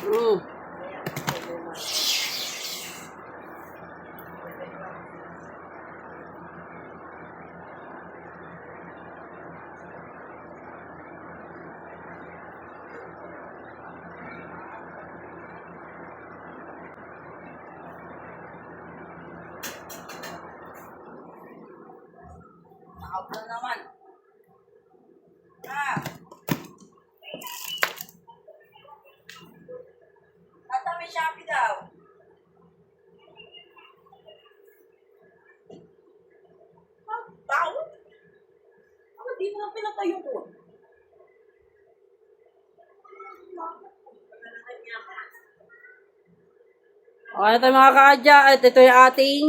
Mm. Out na naman. Ah. Tata, may Shopee daw. Tao? Ako, di mo lang pinatayo ko. Okay, ito mga kaadya, at ito yung ating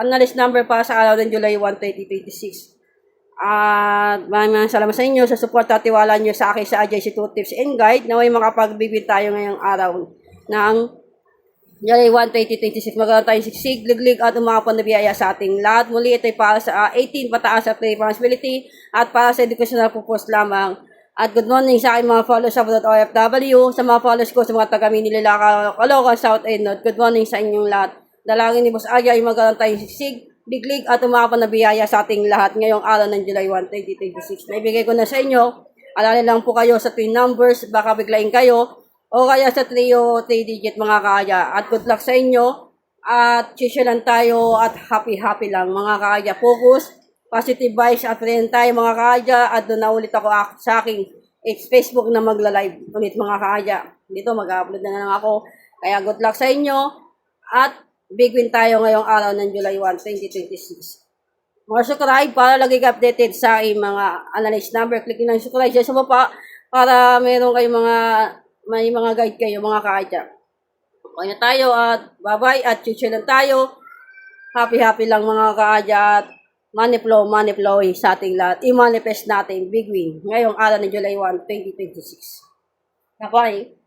analyst number para sa araw ng July 1, 2026. At maraming salamat sa inyo sa support at tiwala nyo sa akin sa AJC 2 Tips and Guide na may makapagbibig tayo ngayong araw ng July 1, 2026. Magkaroon tayong siksig, liglig at umakapan na biyaya sa ating lahat. Muli ito ay para sa 18 pataas at responsibility at para sa educational purpose lamang. At good morning sa aking mga followers sa abroad OFW, sa mga followers ko sa mga taga-Minilila, Caloocan, South and North. Good morning sa inyong lahat. Dalangin ni Boss Aya ay magkaroon tayong siksig, biglig at umakapan na biyaya sa ating lahat ngayong araw ng July 1, 2026. Naibigay ko na sa inyo. Alala lang po kayo sa twin numbers, baka biglain kayo. O kaya sa trio, 3 digit mga kaya. At good luck sa inyo. At lang tayo at happy lang mga kaya. Focus, positive vibes at rin tayo mga kaya. At doon na ulit ako sa aking Facebook na magla-live ulit mga kaya. Dito mag-upload na lang ako. Kaya good luck sa inyo. At big win tayo ngayong araw ng July 1, 2026. More subscribe para lagi ka updated sa aking mga analyst number. Click nyo ng subscribe sa baba para meron kayong may mga guide kayo mga kaadya. Okay na tayo at bye-bye at lang tayo. Happy lang mga kaadya at money flow sa ating lahat. I-manifest natin big win ngayong araw ng July 1, 2026. Bye-bye.